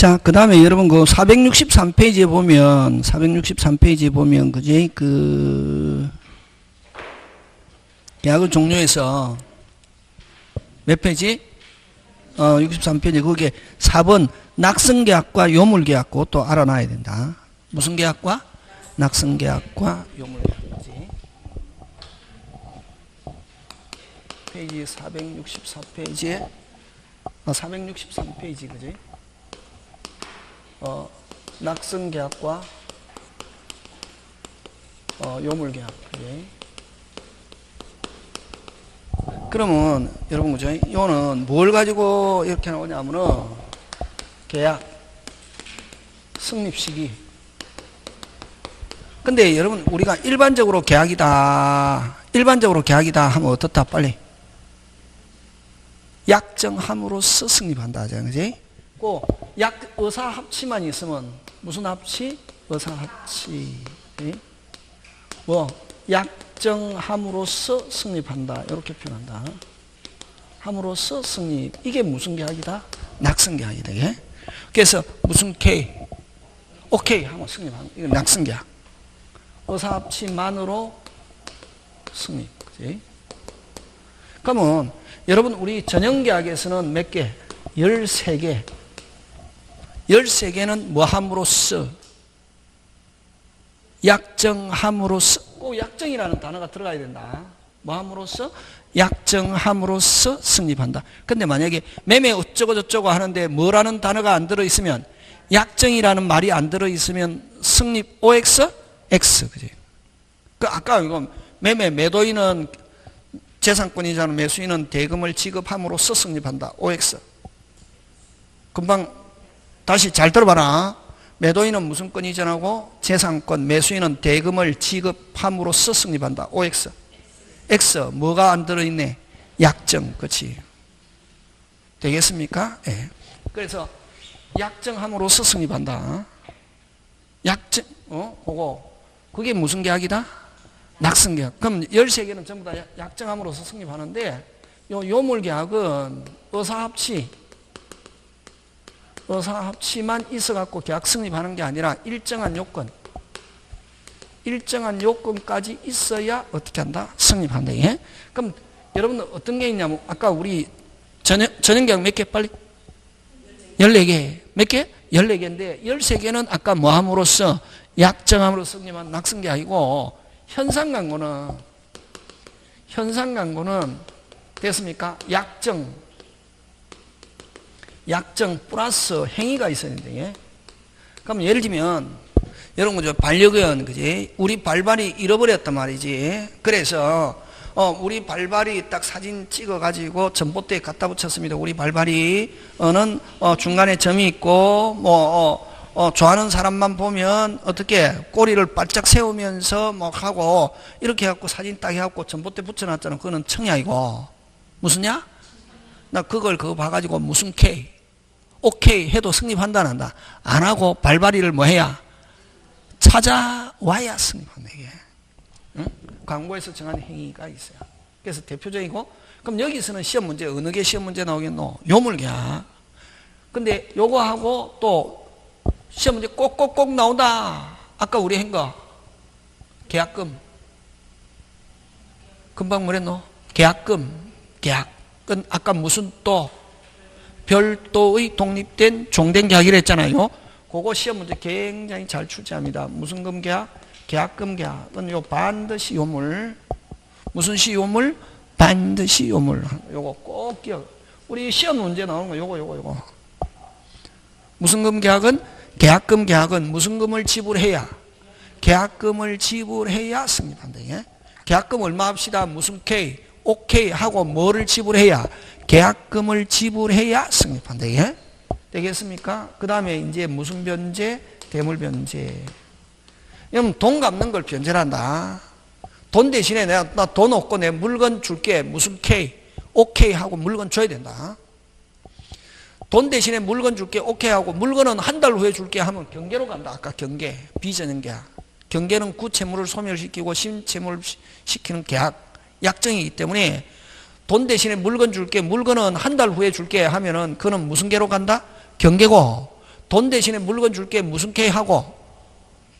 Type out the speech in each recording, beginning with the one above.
자, 그 다음에 여러분 그 463페이지에 보면, 그지? 계약을 종료해서 몇 페이지? 63페이지. 거기에 4번 낙승계약과 요물계약 그것도 알아놔야 된다. 무슨 계약과? 낙승계약과 요물계약이지. 페이지 464페이지에 463페이지 그지? 낙승계약과 요물계약 그지? 그러면 여러분 그죠? 이거는 뭘 가지고 이렇게 나오냐면은 계약 성립시기. 근데 여러분 우리가 일반적으로 계약이다 하면 어떻다 빨리 약정함으로써 성립한다 하잖아 그지? 그 의사합치만 있으면 무슨 합치? 의사합치. 뭐 약정함으로써 성립한다 이렇게 표현한다. 함으로써 성립. 이게 무슨 계약이다? 낙승계약이다. 예? 그래서 무슨 K 오케이 하면 성립하는 이건 낙승계약. 의사합치만으로 성립. 그지? 그러면 여러분 우리 전형계약에서는 몇 개? 13개. 13개는 뭐 함으로써? 약정함으로써. 꼭 약정이라는 단어가 들어가야 된다. 뭐 함으로써? 약정함으로써 성립한다. 근데 만약에 매매 어쩌고 저쩌고 하는데 뭐라는 단어가 안 들어있으면 약정이라는 말이 안 들어있으면 성립 OX? X. 그지? 그 아까 이거 매도인은 재산권이자는 매수인은 대금을 지급함으로써 성립한다. OX. 금방 다시 잘 들어봐라. 매도인은 무슨 권 이전하고 재산권, 매수인은 대금을 지급함으로써 성립한다. OX. X. 뭐가 안 들어있네? 약정. 그렇지? 되겠습니까? 예. 네. 그래서 약정함으로써 성립한다. 약정. 그게 무슨 계약이다? 낙승계약. 그럼 13개는 전부 다 약정함으로써 성립하는데 요물계약은 의사합치만 있어갖고 계약 성립하는 게 아니라 일정한 요건까지 있어야 어떻게 한다? 성립한다. 예? 그럼 여러분 어떤 게 있냐면 아까 우리 전형계약 몇 개 빨리? 14개. 몇 개? 14개인데 13개는 아까 뭐 함으로써? 약정함으로써 성립한 낙승계약이고 현상광고는 됐습니까? 약정 플러스 행위가 있어야 되는데. 예? 그럼 예를 들면 여러분 그죠? 반려견 그지? 우리 발발이 잃어버렸단 말이지. 그래서 우리 발발이 딱 사진 찍어 가지고 전봇대에 갖다 붙였습니다. 우리 발발이는 중간에 점이 있고 좋아하는 사람만 보면 어떻게 꼬리를 바짝 세우면서 하고 이렇게 해갖고 사진 딱 해갖고 전봇대 붙여놨잖아. 그거는 청약이고 무슨냐? 나 그거 봐가지고 무슨 K 오케이 해도 성립한다 안 한다? 안 하고 발발이를 뭐 해야? 찾아와야 성립한다 이게. 응? 광고에서 정한 행위가 있어요. 그래서 대표적이고 그럼 여기서는 시험 문제 어느 게 시험 문제 나오겠노? 요물계약. 근데 요거하고 또 시험 문제 꼭꼭꼭 나온다. 아까 우리 한 거 계약금. 금방 뭐랬노? 계약금. 계약은 아까 무슨 또 별도의 독립된 종된 계약이라 했잖아요. 그거 시험 문제 굉장히 잘 출제합니다. 무슨 금 계약? 계약금 계약은 요 반드시 요물. 무슨 시 요물? 반드시 요물. 요거 꼭 기억. 우리 시험 문제 나오는 거 요거. 무슨 금 계약은? 계약금 계약은 무슨 금을 지불해야? 계약금을 지불해야 성립한다. 예? 계약금 얼마 합시다. 무슨 K, OK 하고 뭐를 지불해야? 계약금을 지불해야 성립한다. 예? 되겠습니까? 그 다음에 이제 무슨 변제? 대물 변제. 여러분 돈 갚는 걸 변제한다. 돈 대신에 나 돈 없고 내 물건 줄게. 무슨 K, OK 하고 물건 줘야 된다. 돈 대신에 물건 줄게 오케이 하고 물건은 한 달 후에 줄게 하면 경계로 간다. 아까 경계 비전형계약. 경계는 구채무를 소멸시키고 신채무를 시키는 계약 약정이기 때문에 돈 대신에 물건 줄게 물건은 한 달 후에 줄게 하면은 그는 무슨 계로 간다? 경계고 돈 대신에 물건 줄게 무슨 K 하고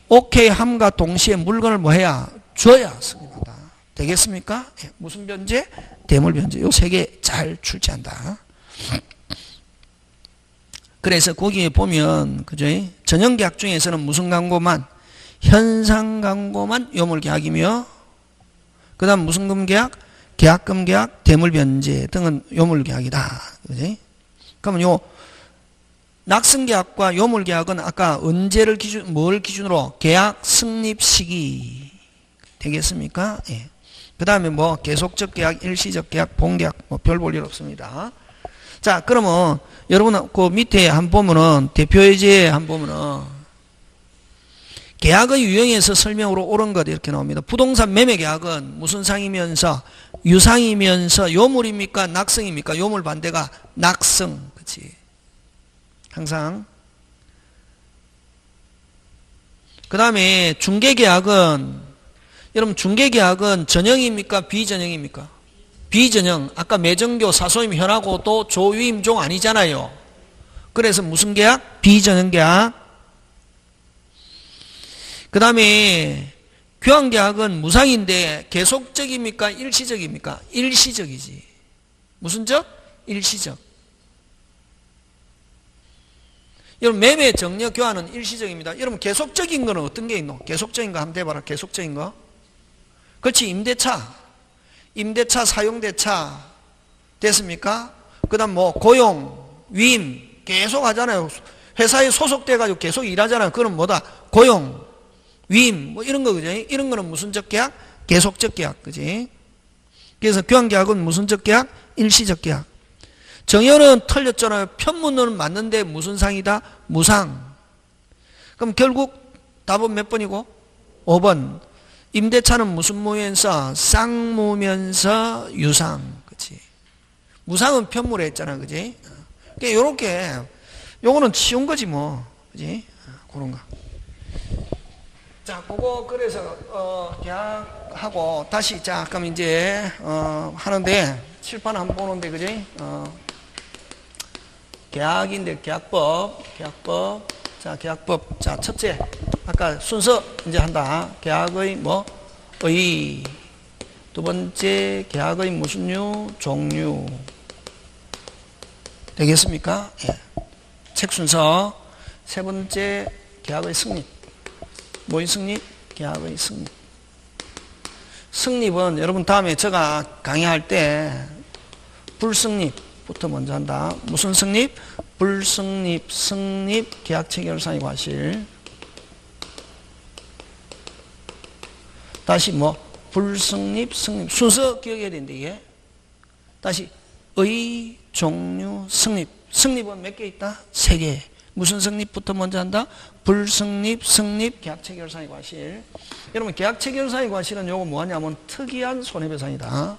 오케이 함과 동시에 물건을 뭐 해야? 줘야 승인한다. 되겠습니까? 예. 무슨 변제? 대물 변제. 요 세 개 잘 출제한다. 그래서 거기에 보면 그죠? 전형계약 중에서는 무슨 광고만? 현상광고만 요물계약이며 그 다음 무슨 금계약? 계약금계약, 대물변제 등은 요물계약이다. 그지? 그러면 요 낙승계약과 요물계약은 아까 언제를 뭘 기준으로? 계약 성립 시기 되겠습니까? 예. 그 다음에 뭐 계속적 계약, 일시적 계약, 본계약 뭐 별 볼 일 없습니다. 자, 그러면 여러분 그 밑에 한 보면은 대표예제 한 보면은 계약의 유형에서 설명으로 옳은 것 이렇게 나옵니다. 부동산 매매 계약은 무슨 상이면서 유상이면서 요물입니까? 낙승입니까? 요물 반대가 낙승. 그치? 항상. 그 다음에 중개계약은 여러분 중개계약은 전형입니까? 비전형입니까? 비전형. 아까 매정교 사소임 현하고 또 조유임종 아니잖아요. 그래서 무슨 계약? 비전형 계약. 그 다음에 교환계약은 무상인데 계속적입니까? 일시적입니까? 일시적이지. 무슨 적? 일시적. 여러분 매매 정려 교환은 일시적입니다. 여러분 계속적인 거는 어떤 게 있노? 계속적인 거 한번 대봐라. 계속적인 거. 그렇지. 임대차 사용대차 됐습니까? 그 다음 뭐 고용 위임 계속 하잖아요. 회사에 소속돼 가지고 계속 일하잖아요. 그건 뭐다? 고용 위임 뭐 이런 거 그죠? 이런 거는 무슨적 계약? 계속적 계약. 그지? 그래서 교환계약은 무슨적 계약? 일시적 계약. 정현은 틀렸잖아요. 편문은 맞는데 무슨 상이다? 무상. 그럼 결국 답은 몇 번이고? 5번. 임대차는 무슨 무면서? 쌍무면서 유상. 그치? 무상은 편물에 했잖아. 그지? 그러니까 요렇게 요거는 쉬운 거지 뭐. 그지? 그런 거. 자, 그거 그래서 계약하고 다시 자, 그럼 이제 하는데 칠판 한번 보는데 그지? 계약인데 계약법. 자, 계약법. 자, 첫째. 아까 순서 이제 한다. 계약의 뭐? 의. 두 번째 계약의 무슨 류? 종류. 되겠습니까? 예. 책 순서. 세 번째 계약의 승립. 뭐의 승립? 계약의 승립. 승립은 여러분 다음에 제가 강의할 때 불승립부터 먼저 한다. 무슨 승립? 불승립, 승립, 계약 체결상의 과실. 다시 뭐 불승립, 승립. 순서 기억해야 되는데 이게. 다시 의, 종류, 승립. 승립은 몇 개 있다? 3개. 무슨 승립부터 먼저 한다? 불승립, 승립, 계약 체결상의 과실. 여러분 계약 체결상의 과실은 요거 뭐하냐면 특이한 손해배상이다.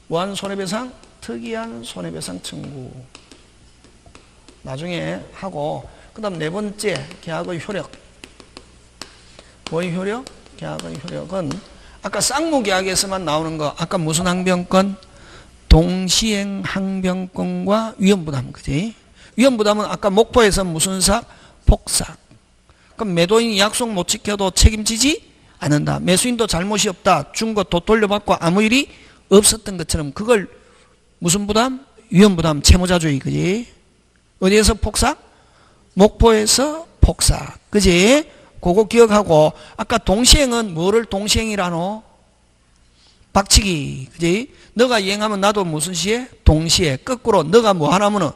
뭐한 손해배상? 특이한 손해배상 청구. 나중에 하고 그 다음 네 번째 계약의 효력. 뭐의 효력? 계약의 효력은 아까 쌍무계약에서만 나오는 거 아까 무슨 항변권? 동시행 항변권과 위험부담. 그지? 위험부담은 아까 목포에서 무슨 삭? 폭삭. 그럼 매도인이 약속 못 지켜도 책임지지 않는다. 매수인도 잘못이 없다. 준 거 돈 돌려받고 아무 일이 없었던 것처럼 그걸 무슨 부담? 위험부담, 채무자주의. 그지? 어디에서 폭삭? 목포에서 폭삭. 그지? 그거 기억하고 아까 동시행은 뭐를 동시행이라노? 박치기. 그지? 너가 이행하면 나도 무슨 시에? 동시에. 거꾸로 너가 뭐 하나면은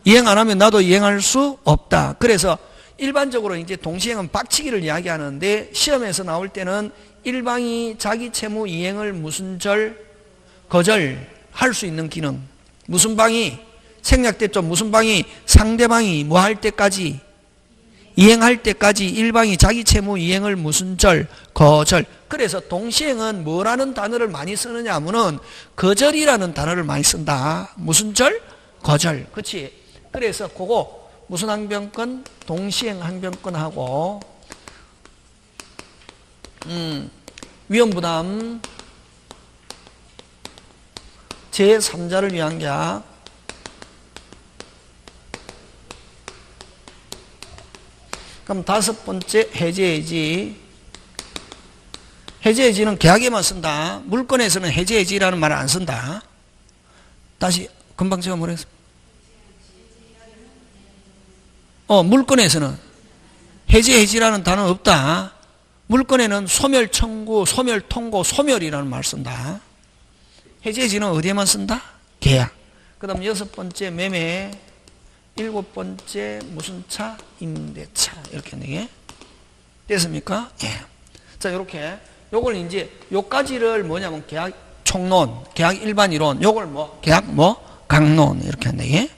이행 안 하면 나도 이행할 수 없다. 그래서 일반적으로 이제 동시행은 박치기를 이야기하는데 시험에서 나올 때는 일방이 자기 채무 이행을 무슨 절? 거절할 수 있는 기능. 무슨 방이? 생략됐죠. 무슨 방이? 상대방이 뭐 할 때까지? 이행할 때까지 일방이 자기 채무 이행을 무슨 절? 거절. 그래서 동시행은 뭐라는 단어를 많이 쓰느냐 하면은 거절이라는 단어를 많이 쓴다. 무슨 절? 거절. 그치? 그래서 그거 무슨 항변권? 동시행 항변권하고 위험부담 제3자를 위한 계약 그럼 다섯 번째 해제해지. 해제해지는 계약에만 쓴다. 물건에서는 해제해지라는 말을 안 쓴다. 다시 금방 제가 뭐랬습니까? 물건에서는 해제해지라는 단어 없다. 물건에는 소멸 청구, 소멸 통고, 소멸이라는 말 쓴다. 해제해지는 어디에만 쓴다? 계약. 그 다음 여섯 번째 매매, 일곱 번째 무슨 차? 임대차. 이렇게 네 개. 됐습니까? 예. 자, 이렇게. 요걸 이제, 요까지를 뭐냐면 계약 총론, 계약 일반 이론, 요걸 뭐, 계약 뭐, 강론. 이렇게 네 개.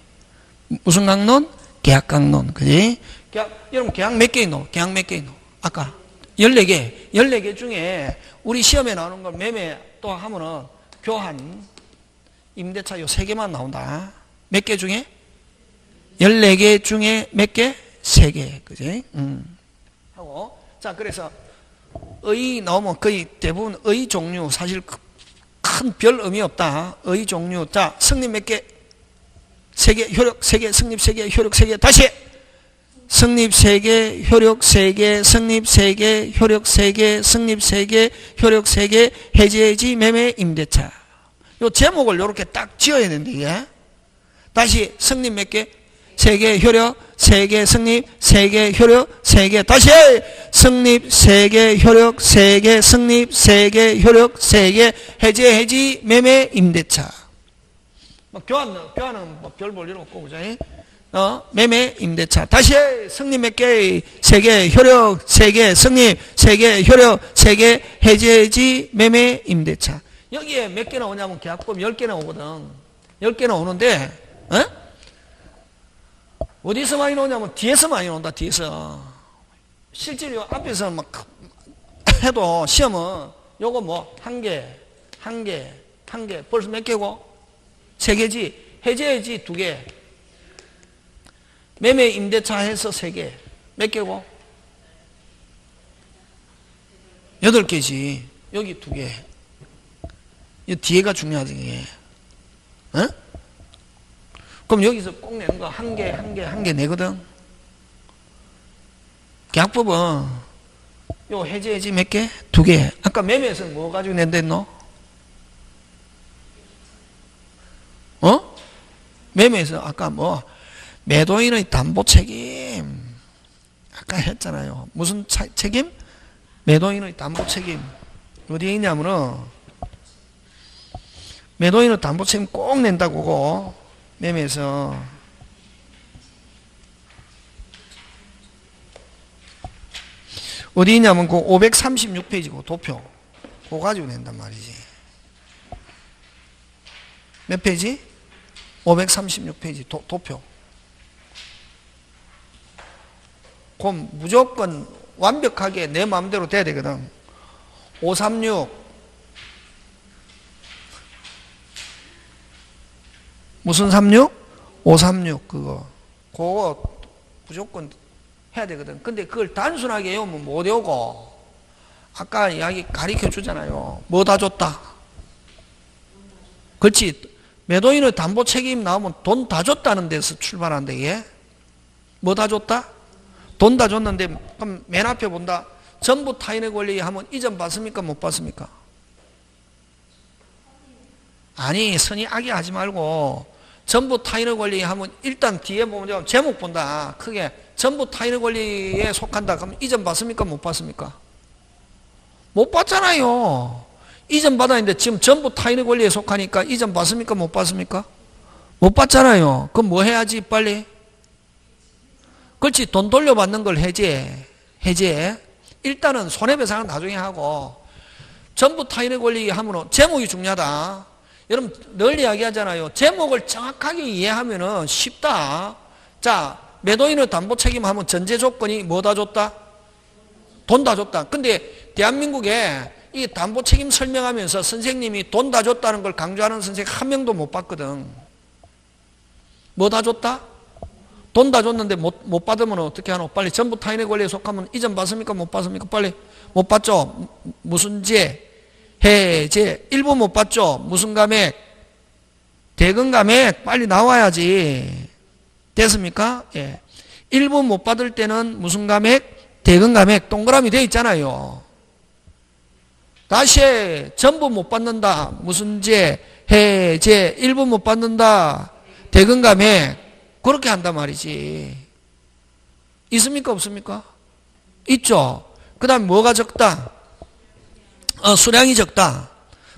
무슨 강론? 계약 강론. 그지? 계약, 여러분 계약 몇 개 있노? 계약 몇 개 있노? 아까 14개. 14개 중에 우리 시험에 나오는 걸 매매 또 하면은 교환, 임대차 요 3개만 나온다. 몇 개 중에? 14개 중에 몇 개? 3개. 그지? 하고. 자, 그래서 의 나오면 거의 대부분 의 종류 사실 큰 별 의미 없다. 의 종류. 자, 성립 몇 개? 3개, 효력 3개, 성립 3개, 효력 3개. 다시! 성립 3개, 효력 3개, 성립 3개, 효력 3개, 성립 3개, 효력 3개, 해제해지, 매매, 임대차. 요 제목을 요렇게 딱 지어야 되는데, 이게. 다시, 성립 몇 개? 3개, 효력 3개, 성립 3개, 효력 3개. 다시! 성립 3개, 효력 3개, 성립 3개, 효력 3개, 해제해지, 매매, 임대차. 교환은 뭐 별 볼 일 없고, 그죠? 매매, 임대차. 다시 성립 몇 개? 3개, 효력 3개, 성립 3개, 효력 3개, 해제해지, 매매, 임대차. 여기에 몇 개 나오냐면 계약법 10개 나오거든. 10개 나오는데, 어디서 많이 나오냐면 뒤에서 많이 나온다, 뒤에서. 실제로 앞에서 막 해도 시험은 요거 뭐, 한 개. 벌써 몇 개고? 3개지. 해제해지 2개. 매매 임대차 해서 3개. 몇 개고? 8개지. 여기 2개. 이 뒤에가 중요하지, 이게. 그럼 여기서 꼭 내는 거 한 개 내거든. 계약법은 요 해제해지 몇 개? 2개. 아까 매매에서는 뭐 가지고 낸다 했노? 매매에서 아까 뭐 매도인의 담보 책임 아까 했잖아요. 무슨 책임? 매도인의 담보 책임. 어디에 있냐면은 매도인의 담보 책임 꼭 낸다고 그거 매매에서. 어디 있냐면 그 536페이지고 도표 그거 가지고 낸단 말이지. 몇 페이지? 536페이지 도표. 그럼 무조건 완벽하게 내 마음대로 돼야 되거든. 536 무슨 36? 536 그거 무조건 해야 되거든. 근데 그걸 단순하게 외우면 못 외우고 아까 이야기 가르쳐 주잖아요. 뭐 다 줬다? 그렇지. 매도인의 담보 책임 나오면 돈 다 줬다는 데서 출발한대, 이게. 뭐 다 줬다? 돈 다 줬는데, 그럼 맨 앞에 본다. 전부 타인의 권리 하면 이전 받습니까? 못 받습니까? 아니, 선의 악의 하지 말고, 전부 타인의 권리 하면 일단 뒤에 보면 제목 본다. 크게. 전부 타인의 권리에 속한다. 그럼 이전 받습니까? 못 받습니까? 못 받잖아요. 이전 받았는데 지금 전부 타인의 권리에 속하니까 이전 받습니까? 못 받습니까? 못 받잖아요. 그럼 뭐 해야지 빨리? 그렇지. 돈 돌려받는 걸 해제. 일단은 손해배상은 나중에 하고 전부 타인의 권리 하면 제목이 중요하다. 여러분 늘 이야기하잖아요. 제목을 정확하게 이해하면 쉽다. 자, 매도인의 담보 책임하면 전제 조건이 뭐 다 줬다? 돈 다 줬다. 근데 대한민국에 이 담보 책임 설명하면서 선생님이 돈 다 줬다는 걸 강조하는 선생님 한 명도 못 봤거든. 뭐 다 줬다? 돈 다 줬는데 못 받으면 어떻게 하노? 빨리 전부 타인의 권리에 속하면 이전 받습니까? 못 받습니까? 빨리 못 받죠? 무슨 제? 해제. 일부 못 받죠? 무슨 감액? 대금 감액 빨리 나와야지. 됐습니까? 예. 일부 못 받을 때는 무슨 감액? 대금 감액. 동그라미 되어 있잖아요. 다시 해. 전부 못 받는다. 무슨 제, 해제. 일부 못 받는다. 대금 감액. 그렇게 한단 말이지. 있습니까? 없습니까? 있죠. 그 다음에 뭐가 적다? 수량이 적다.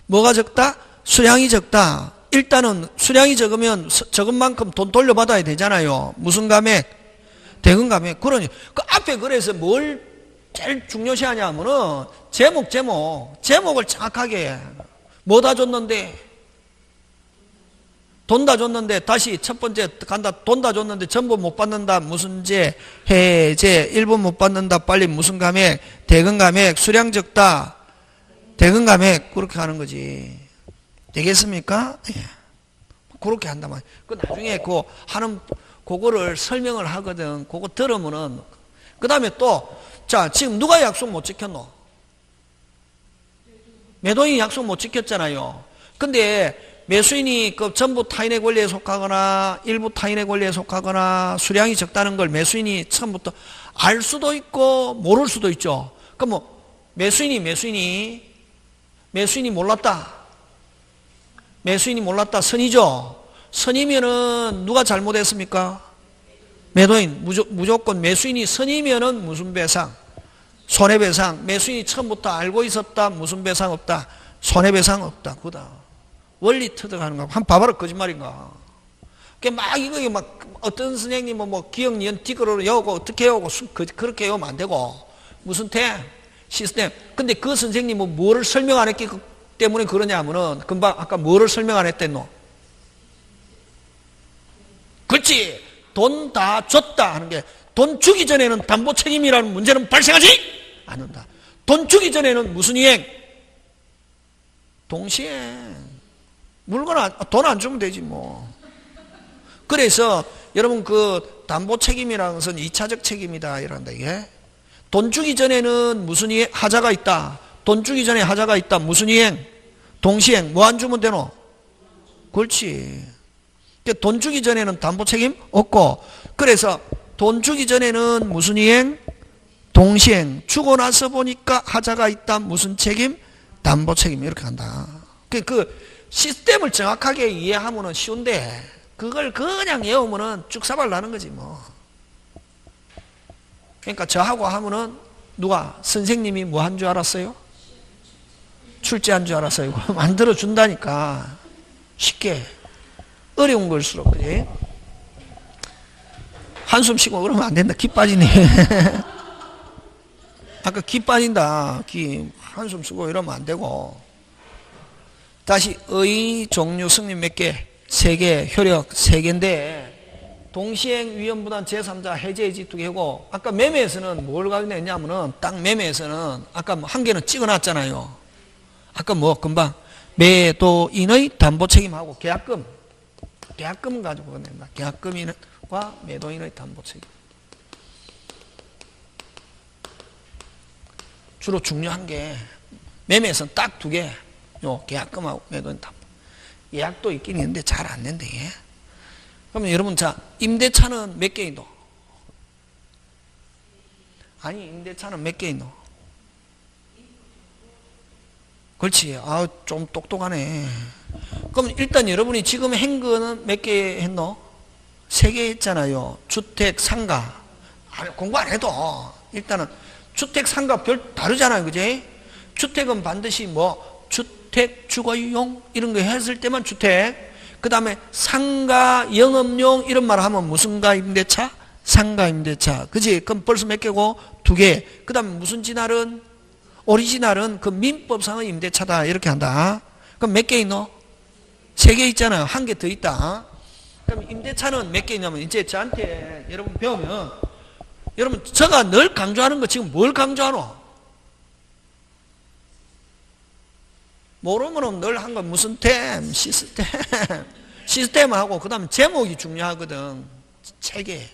뭐가 적다? 수량이 적다. 일단은 수량이 적으면 적은 만큼 돈 돌려받아야 되잖아요. 무슨 감액? 대금 감액. 그러니 그 앞에 그래서 뭘 제일 중요시하냐 하면은 제목을 정확하게 뭐 다 줬는데 돈 다 줬는데 다시 첫 번째 간다. 돈 다 줬는데 전부 못 받는다. 무슨 제, 해제, 일부 못 받는다. 빨리 무슨 감액? 대금 감액. 수량 적다. 대금 감액. 그렇게 하는 거지. 되겠습니까? 예. 그렇게 한단 말이야. 그 나중에 그거를 설명을 하거든. 그거 들으면은, 그 다음에 또, 자, 지금 누가 약속 못 지켰노? 매도인이 약속 못 지켰잖아요. 근데 매수인이 그 전부 타인의 권리에 속하거나 일부 타인의 권리에 속하거나 수량이 적다는 걸 매수인이 처음부터 알 수도 있고 모를 수도 있죠. 그럼 뭐, 매수인이 몰랐다. 매수인이 몰랐다. 선이죠. 선이면은 누가 잘못했습니까? 매도인. 무조건 매수인이 선이면은 무슨 배상? 손해배상. 매수인이 처음부터 알고 있었다. 무슨 배상 없다? 손해배상 없다. 그다. 원리 터득하는 거. 한번 봐봐라. 거짓말인가. 막 이거 막 어떤 선생님은 뭐 기억, 니은, 디귿으로 여고 어떻게 여고 그렇게 여면 안 되고 무슨 시스템. 근데 그 선생님은 뭐를 설명 안 했기 때문에 그러냐 하면은 금방 아까 뭐를 설명 안 했댔노? 그렇지. 돈 다 줬다 하는 게 돈 주기 전에는 담보 책임이라는 문제는 발생하지 않는다. 돈 주기 전에는 무슨 이행? 동시행. 물건 돈 안 주면 되지 뭐. 그래서 여러분 그 담보 책임이라는 것은 2차적 책임이다 이런다 이게. 돈 주기 전에는 무슨 이행? 하자가 있다. 돈 주기 전에 하자가 있다. 무슨 이행? 동시행. 뭐 안 주면 되노? 그렇지. 돈 주기 전에는 담보 책임 없고, 그래서 돈 주기 전에는 무슨 이행? 동시행. 주고 나서 보니까 하자가 있다. 무슨 책임? 담보 책임. 이렇게 한다. 그 시스템을 정확하게 이해하면 쉬운데, 그걸 그냥 외우면 쭉 사발 나는 거지 뭐. 그러니까 저하고 하면은 누가? 선생님이 뭐 한 줄 알았어요? 출제한 줄 알았어요. 만들어 준다니까. 쉽게. 어려운 걸수록, 그지? 한숨 쉬고 그러면 안 된다. 기 빠지네. 아까 기 빠진다. 한숨 쉬고 이러면 안 되고. 다시, 의, 종류, 승리 몇 개? 3개, 효력 3개인데, 동시행, 위험부담, 제3자, 해제의지 2개고, 아까 매매에서는 뭘 가져냈냐면은, 딱 매매에서는, 아까 한 개는 찍어 놨잖아요. 아까 뭐, 금방, 매도인의 담보 책임하고 계약금 가지고 낸다. 계약금과 매도인의 담보 책임. 주로 중요한 게 매매에서는 딱 2개. 요 계약금하고 매도인 담보. 예약도 있긴 있는데 잘 안 낸대. 그러면 여러분 자 임대차는 몇 개 있노? 아니 임대차는 몇 개 있노? 그렇지. 아, 좀 똑똑하네. 그럼 일단 여러분이 지금 한 거는 몇 개 했노? 3개 했잖아요. 주택, 상가. 공부 안 해도 일단은 주택, 상가 별 다르잖아요. 그지? 주택은 반드시 뭐 주택, 주거용 이런 거 했을 때만 주택. 그 다음에 상가, 영업용 이런 말 하면 무슨 가 임대차? 상가 임대차. 그지? 그럼 벌써 몇 개고? 2개. 그 다음에 무슨 진할은? 오리지널은 그 민법상의 임대차다. 이렇게 한다. 그럼 몇 개 있노? 3개 있잖아요. 1개 더 있다. 그럼 임대차는 몇 개 있냐면, 이제 저한테 여러분 배우면, 여러분, 제가 늘 강조하는 거 지금 뭘 강조하노? 모르면 늘 한 건 무슨 시스템. 시스템하고, 그 다음에 제목이 중요하거든. 체계.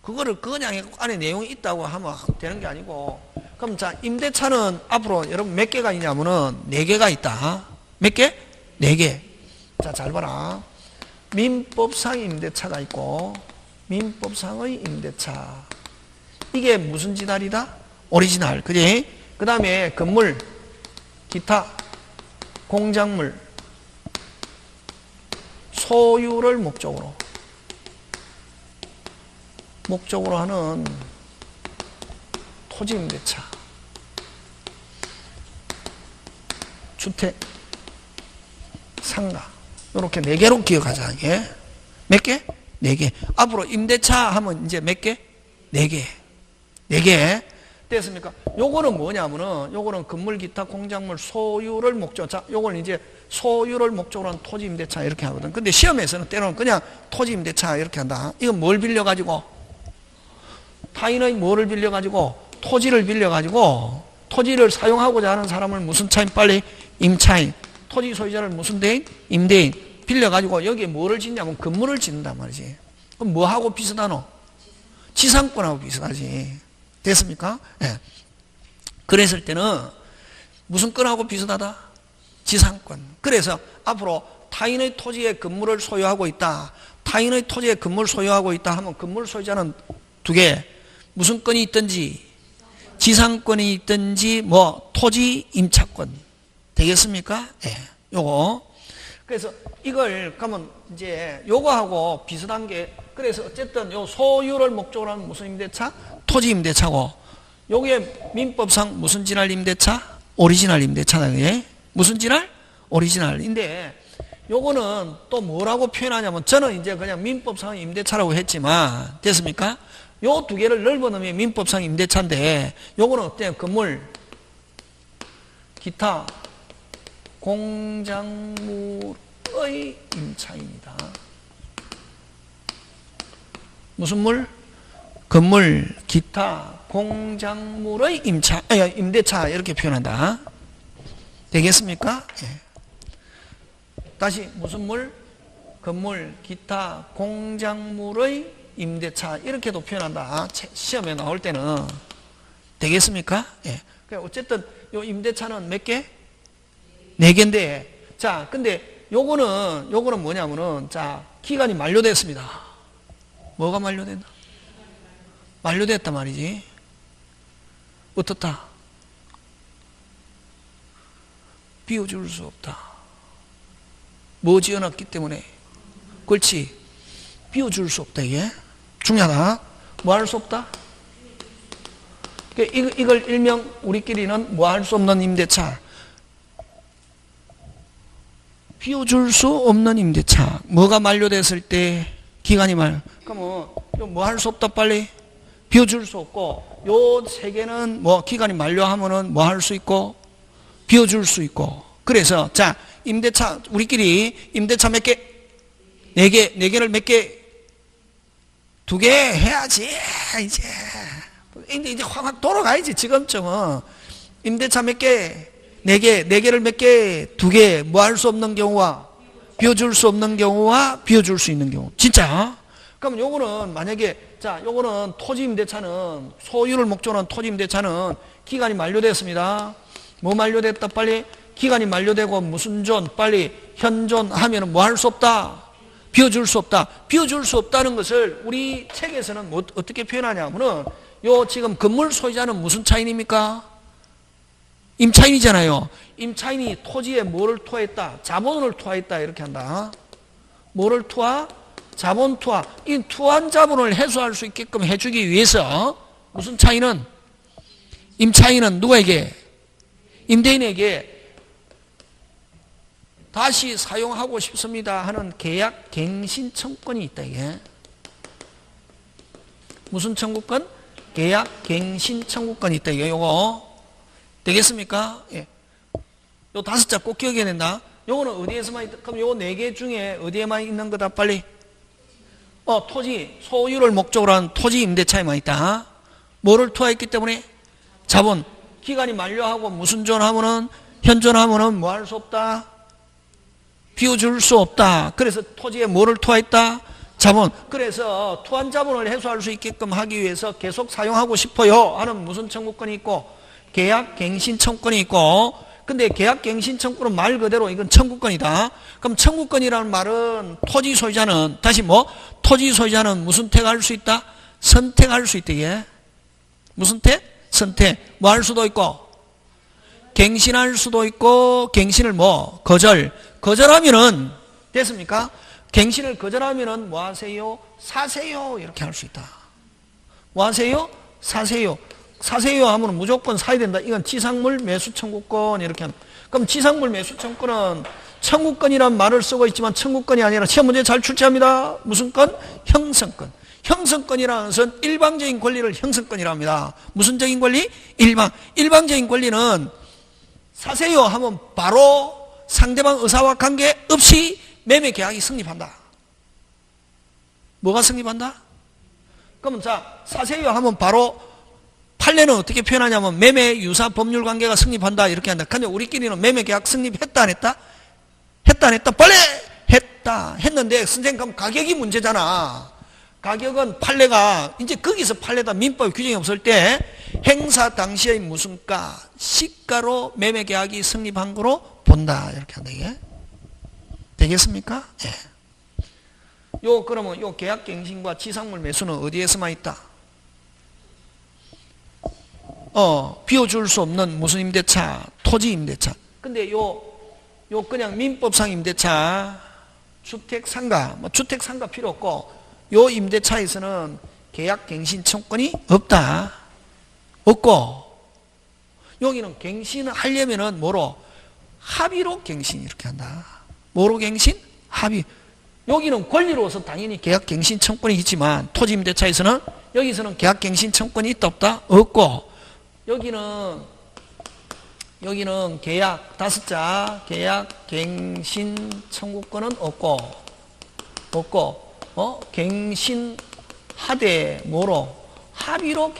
그거를 그냥 안에 내용이 있다고 하면 되는 게 아니고, 그럼 자, 임대차는 앞으로 여러분 몇 개가 있냐면은 4개가 있다. 몇 개? 4개. 자, 잘 봐라. 민법상 임대차가 있고, 민법상의 임대차. 이게 무슨 진할이다? 오리지널. 그지? 그 다음에 건물, 기타, 공작물, 소유를 목적으로 하는 토지 임대차. 주택, 상가. 이렇게 4개로 기억하자. 이게 몇 개? 4개. 앞으로 임대차 하면 이제 몇 개? 4개. 4개. 됐습니까? 요거는 뭐냐면은, 요거는 건물, 기타, 공작물, 소유를 목적. 자, 요걸 이제 소유를 목적으로 한 토지 임대차 이렇게 하거든. 근데 시험에서는 때로는 그냥 토지 임대차 이렇게 한다. 이건 뭘 빌려가지고? 타인의 뭐를 빌려가지고? 토지를 빌려가지고, 토지를 사용하고자 하는 사람을 무슨 차인? 빨리 임차인. 토지 소유자를 무슨 대인? 임대인. 빌려가지고 여기에 뭐를 짓냐면 건물을 짓는단 말이지. 그럼 뭐하고 비슷하노? 지상권하고 비슷하지. 됐습니까? 예. 그랬을 때는 무슨 건하고 비슷하다? 지상권. 그래서 앞으로 타인의 토지에 건물을 소유하고 있다. 타인의 토지에 건물을 소유하고 있다 하면 건물 소유자는 2개. 무슨 건이 있든지 지상권이 있든지 뭐 토지 임차권. 되겠습니까? 예. 요거. 그래서 이걸 가면 이제 요거하고 비슷한 게 그래서 어쨌든 요 소유를 목적으로 하는 무슨 임대차? 토지 임대차고 요게 민법상 무슨 진할 임대차? 오리지널 임대차다. 그게 무슨 진할? 오리지널인데 요거는 또 뭐라고 표현하냐면 저는 이제 그냥 민법상 임대차라고 했지만 됐습니까? 요 2개를 넓어놓으면 민법상 임대차인데 요거는 어때요? 건물, 기타, 공작물의 임차입니다. 무슨 물? 건물, 기타, 공작물의 임대차 이렇게 표현한다. 되겠습니까? 예. 다시 무슨 물? 건물, 기타, 공작물의 임대차 이렇게도 표현한다. 시험에 나올 때는 되겠습니까? 예. 어쨌든 요 임대차는 몇 개? 4개인데 자 근데 요거는 뭐냐면은 자 기간이 만료됐습니다. 뭐가 만료됐나? 만료됐단 말이지. 어떻다? 비워줄 수 없다. 뭐 지어놨기 때문에. 그렇지. 비워줄 수 없다. 이게 중요하다. 뭐 할 수 없다? 이걸 일명 우리끼리는 뭐 할 수 없는 임대차. 비워줄 수 없는 임대차. 뭐가 만료됐을 때 기간이 그러면 뭐 할 수 없다 빨리 비워줄 수 없고 요 3개는 뭐 기간이 만료하면은 뭐 할 수 있고 비워줄 수 있고 그래서 자 임대차 우리끼리 임대차 몇 개? 4개. 4개를 몇 개? 2개 해야지 이제 확 돌아가야지 지금쯤은 임대차 몇 개? 4개. 4개를 몇 개? 2개. 뭐 할 수 없는 경우와 비워줄 수 없는 경우와 비워줄 수 있는 경우. 진짜? 그럼 요거는 만약에 자 요거는 토지 임대차는 소유를 목적으로 한 토지 임대차는 기간이 만료됐습니다. 뭐 만료됐다 빨리? 기간이 만료되고 무슨 존 빨리 현존 하면은 뭐 할 수 없다? 비워줄 수 없다. 비워줄 수 없다는 것을 우리 책에서는 뭐 어떻게 표현하냐면은 요 지금 건물 소유자는 무슨 차인입니까? 임차인이잖아요. 임차인이 토지에 뭐를 투하했다? 자본을 투하했다. 이렇게 한다. 뭐를 투하? 자본 투하. 이 투한 자본을 해소할 수 있게끔 해주기 위해서 무슨 차인은? 임차인은 누구에게? 임대인에게 다시 사용하고 싶습니다 하는 계약 갱신 청구권이 있다. 이게 무슨 청구권? 계약 갱신 청구권이 있다. 이게 요거 되겠습니까? 예. 요 5자 꼭 기억해야 된다. 요거는 어디에서만 있다? 그럼 요 4개 중에 어디에만 있는 거다? 빨리. 토지, 소유를 목적으로 한 토지 임대차에만 있다. 뭐를 투하했기 때문에? 자본. 기간이 만료하고 무슨 존하면은, 현존하면은 뭐 할 수 없다? 비워줄 수 없다. 그래서 토지에 뭐를 투하했다? 자본. 그래서 투한 자본을 해소할 수 있게끔 하기 위해서 계속 사용하고 싶어요 하는 무슨 청구권이 있고 계약 갱신 청구권이 있고 근데 계약갱신 청구는 말 그대로 이건 청구권이다. 그럼 청구권이라는 말은 토지 소유자는 다시 뭐? 토지 소유자는 무슨 택할 수 있다? 선택할 수 있다. 이게 무슨 택? 선택. 뭐 할 수도 있고 갱신할 수도 있고 갱신을 뭐? 거절하면은 됐습니까? 갱신을 거절하면은 뭐 하세요? 사세요. 이렇게 할 수 있다. 뭐 하세요? 사세요. 사세요 하면 무조건 사야 된다. 이건 지상물 매수 청구권 이렇게 하는. 그럼 지상물 매수 청구권은 청구권이란 말을 쓰고 있지만 청구권이 아니라 시험 문제 잘 출제합니다. 무슨 건? 형성권. 형성권이라는 것은 일방적인 권리를 형성권이라 합니다. 무슨 적인 권리? 일방적인 권리는 사세요 하면 바로 상대방 의사와 관계없이 매매 계약이 성립한다. 뭐가 성립한다? 그러면 자, 사세요 하면 바로 판례는 어떻게 표현하냐면 매매 유사 법률 관계가 성립한다 이렇게 한다. 근데 우리끼리는 매매 계약 성립했다 안 했다? 했다 안 했다? 빨리 했다. 했는데 선생님 그럼 가격이 문제잖아. 가격은 판례가 이제 거기서 판례다 민법 규정이 없을 때 행사 당시의 무슨 가 시가로 매매 계약이 성립한 거로 본다 이렇게 한다. 이게 되겠습니까? 예. 요 그러면 요 계약갱신과 지상물 매수는 어디에서만 있다? 비워줄 수 없는 무슨 임대차? 토지 임대차. 근데 요 그냥 민법상 임대차, 주택상가, 뭐 주택상가 필요 없고, 요 임대차에서는 계약갱신 청구권이 없다. 없고, 여기는 갱신을 하려면은 뭐로? 합의로 갱신 이렇게 한다. 뭐로 갱신? 합의. 여기는 권리로서 당연히 계약갱신 청구권이 있지만, 토지 임대차에서는 여기서는 계약갱신 청구권이 있다 없다? 없고, 여기는 계약 다섯 자 계약 갱신 청구권은 없고 갱신 하되 뭐로 합의로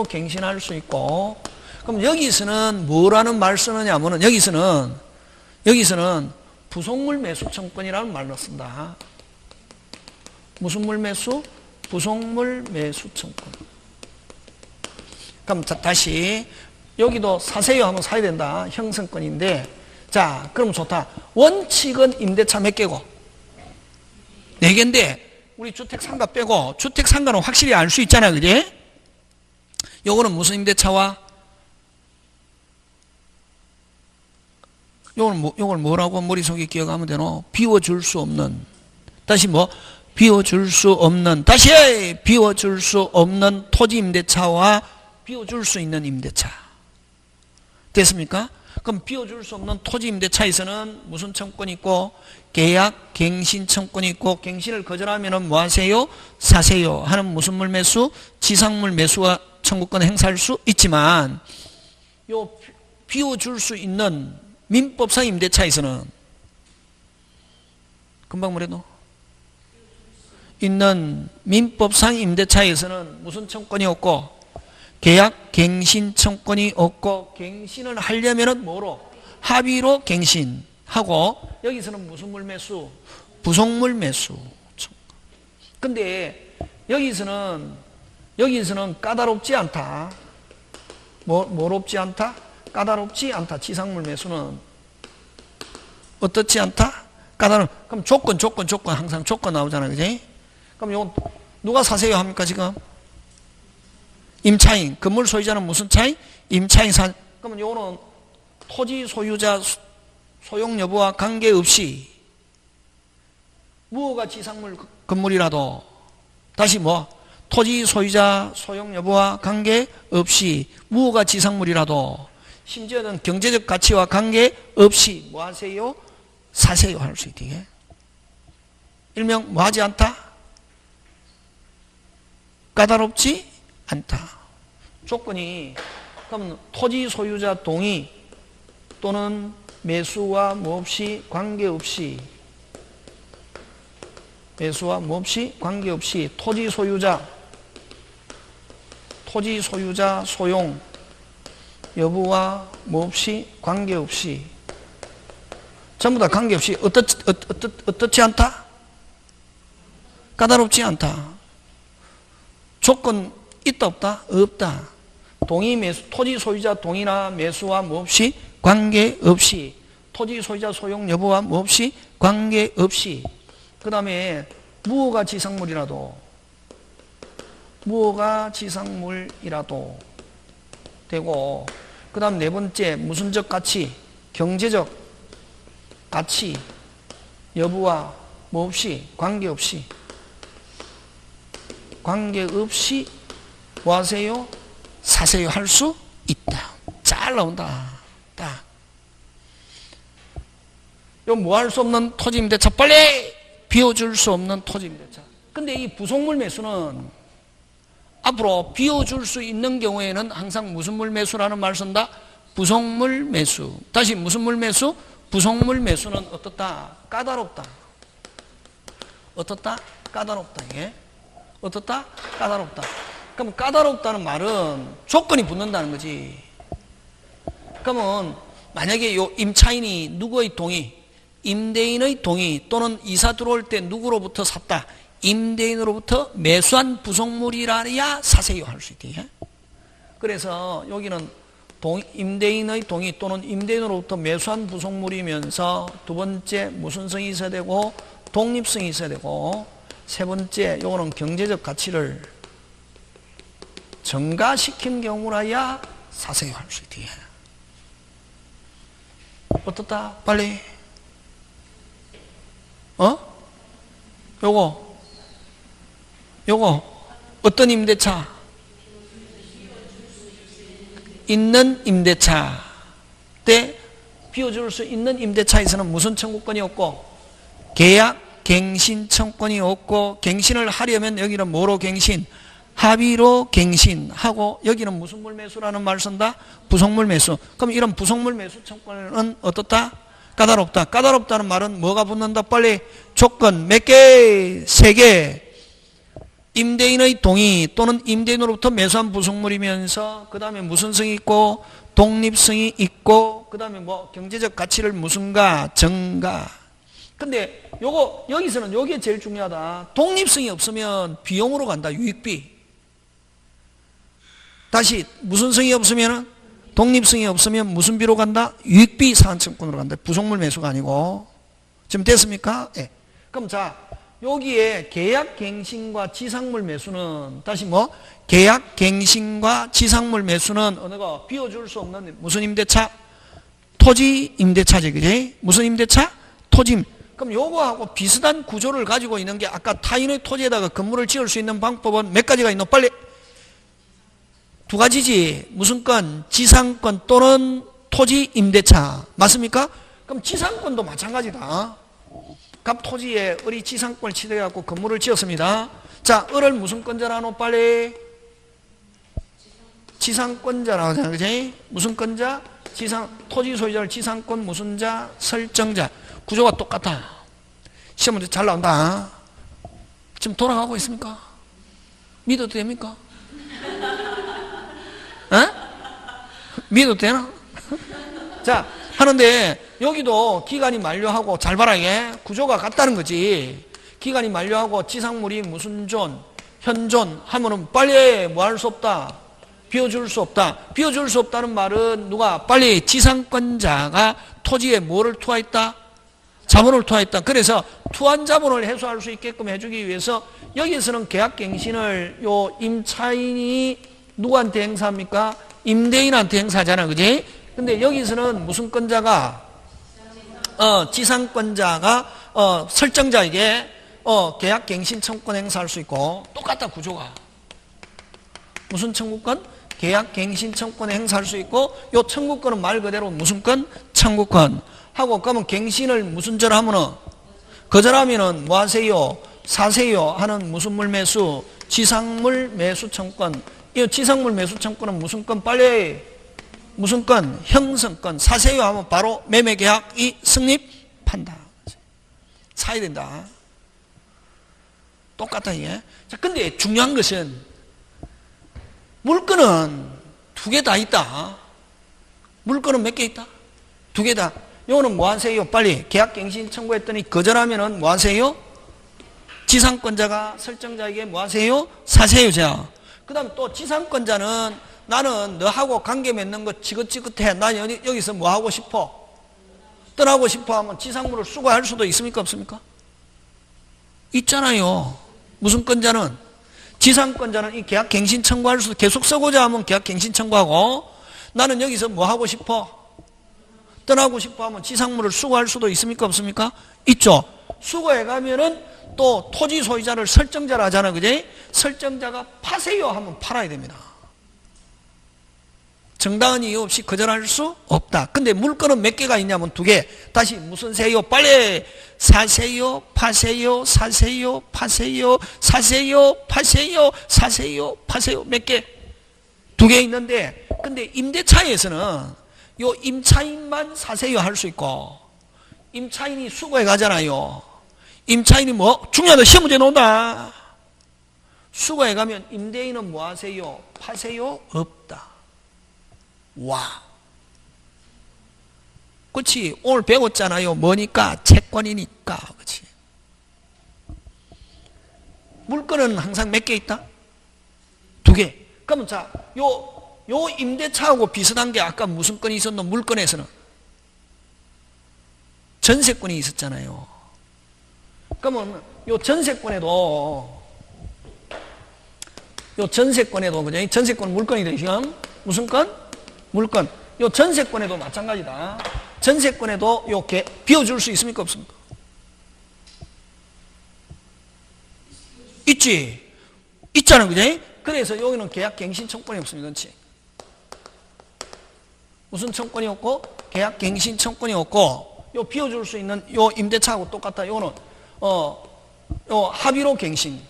갱신할 수 있고. 그럼 여기서는 뭐라는 말 쓰느냐면은 여기서는 부속물 매수 청구권이라는 말로 쓴다. 무슨 물 매수? 부속물 매수 청구권. 그럼 다시 여기도 사세요 하면 사야 된다. 형성권인데 자 그럼 좋다. 원칙은 임대차 몇 개고? 4개인데 우리 주택상가 빼고 주택상가는 확실히 알 수 있잖아. 그지? 요거는 무슨 임대차와? 요걸 뭐라고 머릿속에 기억하면 되노? 비워줄 수 없는. 다시 뭐? 비워줄 수 없는. 다시 비워줄 수 없는 토지 임대차와 비워줄 수 있는 임대차. 됐습니까? 그럼 비워줄 수 없는 토지 임대차에서는 무슨 청구권이 있고? 계약 갱신 청구권이 있고, 갱신을 거절하면 뭐 하세요? 사세요 하는 무슨 물 매수? 지상물 매수와 청구권을 행사할 수 있지만 요 비워줄 수 있는 민법상 임대차에서는 금방 뭐래도 있는 민법상 임대차에서는 무슨 청구권이 없고? 계약 갱신 청구권이 없고, 갱신을 하려면은 뭐로? 합의로 갱신하고, 여기서는 무슨 물 매수? 부속물 매수. 근데 여기서는 까다롭지 않다. 뭐롭지 않다? 까다롭지 않다. 지상물 매수는 어떻지 않다? 그럼 조건 항상 조건 나오잖아. 그지? 그럼 이건 누가 사세요 합니까 지금? 임차인, 건물 소유자는 무슨 차인? 임차인 그러면 요거는 토지 소유자 소용 여부와 관계없이 무허가 지상물 건물이라도 다시 뭐? 토지 소유자 소용 여부와 관계없이 무허가 지상물이라도 심지어는 경제적 가치와 관계없이 뭐 하세요? 사세요 할 수 있게. 일명 뭐 하지 않다? 까다롭지 않다. 조건이 그럼 토지 소유자 동의 또는 매수와 몹시 관계없이 토지 소유자 소용 여부와 몹시 관계없이 전부 다 관계없이 어떻지 않다? 까다롭지 않다. 조건 있다 없다? 없다. 동의 매수, 토지 소유자 동의나 매수와 뭐 없이 관계없이, 토지 소유자 소용 여부와 뭐 없이 관계없이, 그 다음에 무허가 지상물이라도 되고, 그 다음 네 번째 무슨적 가치, 경제적 가치 여부와 뭐 없이 관계없이 뭐 하세요? 사세요 할 수 있다. 잘 나온다. 딱. 요 뭐 할 수 없는 토지임대차, 빨리 비워줄 수 없는 토지임대차. 근데 이 부속물 매수는 앞으로 비워줄 수 있는 경우에는 항상 무슨 물 매수라는 말을 쓴다? 부속물 매수. 다시 무슨 물 매수? 부속물 매수는 어떻다? 까다롭다. 어떻다? 까다롭다. 이게 어떻다? 까다롭다. 그럼 까다롭다는 말은 조건이 붙는다는 거지. 그러면 만약에 요 임차인이 누구의 동의? 임대인의 동의 또는 이사 들어올 때 누구로부터 샀다? 임대인으로부터 매수한 부속물이라야 사세요 할 수 있대. 그래서 여기는 임대인의 동의 또는 임대인으로부터 매수한 부속물이면서 두 번째 무슨 성이 있어야 되고 독립성이 있어야 되고, 세 번째 요거는 경제적 가치를 증가시킨 경우라야 사세요 할 수 있대. 어떻다? 빨리. 요거 어떤 임대차? 있는 임대차 때 비워줄 수 있는 임대차에서는 무슨 청구권이 없고 계약 갱신 청구권이 없고, 갱신을 하려면 여기는 뭐로 갱신? 합의로 갱신하고, 여기는 무슨 물 매수라는 말을 쓴다? 부속물 매수. 그럼 이런 부속물 매수 청구권은 어떻다? 까다롭다. 까다롭다는 말은 뭐가 붙는다? 빨리. 조건 몇 개? 세 개. 임대인의 동의 또는 임대인으로부터 매수한 부속물이면서 그 다음에 무슨 성이 있고 독립성이 있고, 그 다음에 뭐 경제적 가치를 무슨가? 증가. 근데 요거 여기서는 요게 제일 중요하다. 독립성이 없으면 비용으로 간다. 유익비. 다시 무슨 성이 없으면, 독립성이 없으면 무슨 비로 간다? 유익비 상환청구권으로 간다. 부속물 매수가 아니고. 지금 됐습니까? 예. 그럼 자, 여기에 계약갱신과 지상물 매수는 다시 뭐? 계약갱신과 지상물 매수는 어느 거? 비워줄 수 없는 무슨 임대차? 토지 임대차지, 그지? 무슨 임대차? 토지. 그럼 요거하고 비슷한 구조를 가지고 있는 게 아까 타인의 토지에다가 건물을 지을 수 있는 방법은 몇 가지가 있노? 빨리. 두 가지지. 무슨 건? 지상권 또는 토지 임대차. 맞습니까? 그럼 지상권도 마찬가지다. 갑 토지에 을이 지상권을 취득해갖고 건물을 지었습니다. 자, 을을 무슨 권자라 하노? 빨리. 지상권자라고 하잖아. 그지? 무슨 권자? 토지 소유자를 지상권 무슨 자? 설정자. 구조가 똑같아. 시험 문제 잘 나온다. 지금 돌아가고 있습니까? 믿어도 됩니까? 믿어도 되나? 자, 하는데 여기도 기간이 만료하고, 잘 봐라, 이게 구조가 같다는 거지. 기간이 만료하고 지상물이 무슨 존, 현존 하면은 빨리 뭐 할 수 없다? 비워줄 수 없다. 비워줄 수 없다는 말은 누가? 빨리 지상권자가 토지에 뭐를 투하했다? 자본을 투하했다. 그래서 투한 자본을 해소할 수 있게끔 해주기 위해서 여기서는 계약갱신을 요 임차인이 누구한테 행사합니까? 임대인한테 행사하잖아. 그지? 근데 여기서는 무슨 권자가? 지상권자가, 설정자에게, 계약갱신 청구권 행사할 수 있고, 똑같다, 구조가. 무슨 청구권? 계약갱신 청구권 행사할 수 있고, 요 청구권은 말 그대로 무슨 권? 청구권. 하고, 그러면 갱신을 무슨 절 하면은, 거절하면은 뭐 하세요? 사세요 하는 무슨 물 매수? 지상물 매수 청구권. 이 지상물 매수 청구권은 무슨 건? 빨리. 무슨 건? 형성권. 사세요 하면 바로 매매계약이 성립한다. 사야 된다. 똑같다, 이게. 자, 근데 중요한 것은 물건은 두 개 다 있다. 물건은 몇 개 있다? 두 개 다. 요거는 뭐 하세요? 빨리. 계약갱신 청구했더니 거절하면은 뭐 하세요? 지상권자가 설정자에게 뭐 하세요? 사세요, 자. 그 다음에 또 지상권자는 나는 너하고 관계 맺는 거 지긋지긋해. 난 여기서 뭐 하고 싶어? 떠나고 싶어 하면 지상물을 수거할 수도 있습니까? 없습니까? 있잖아요. 무슨 권자는? 지상권자는 이 계약 갱신 청구할 수도 계속 쓰고자 하면 계약 갱신 청구하고 나는 여기서 뭐 하고 싶어? 떠나고 싶어 하면 지상물을 수거할 수도 있습니까? 없습니까? 있죠. 수거해 가면은 또 토지 소유자를 설정자로 하잖아. 그지? 설정자가 파세요 하면 팔아야 됩니다. 정당한 이유 없이 거절할 수 없다. 근데 물건은 몇 개가 있냐면 2개. 다시 무슨 세요? 빨리 사세요, 파세요, 사세요, 파세요, 사세요, 파세요, 사세요, 파세요. 몇 개? 2개 있는데, 근데 임대차에서는 요 임차인만 사세요 할 수 있고, 임차인이 수거해 가잖아요. 임차인이 뭐? 중요하다. 시험 문제 나온다. 수거해 가면 임대인은 뭐 하세요? 파세요? 없다. 와. 그렇지. 오늘 배웠잖아요. 뭐니까? 채권이니까. 그렇지. 물건은 항상 몇 개 있다? 2개. 그러면 자, 요 임대차하고 비슷한 게 아까 무슨 건이 있었노? 물건에서는 전세권이 있었잖아요. 그러면 요 전세권에도 그죠? 전세권 물건이 되죠. 무슨 건? 물건. 요 전세권에도 마찬가지다. 전세권에도 이렇게 비워줄 수 있습니까? 없습니까? 있지. 있잖아. 그죠? 그래서 여기는 계약갱신 청권이 없습니다. 그렇지? 무슨 청권이 없고? 계약갱신 청권이 없고, 요 비워줄 수 있는 요 임대차하고 똑같다. 요거는, 요 합의로 갱신.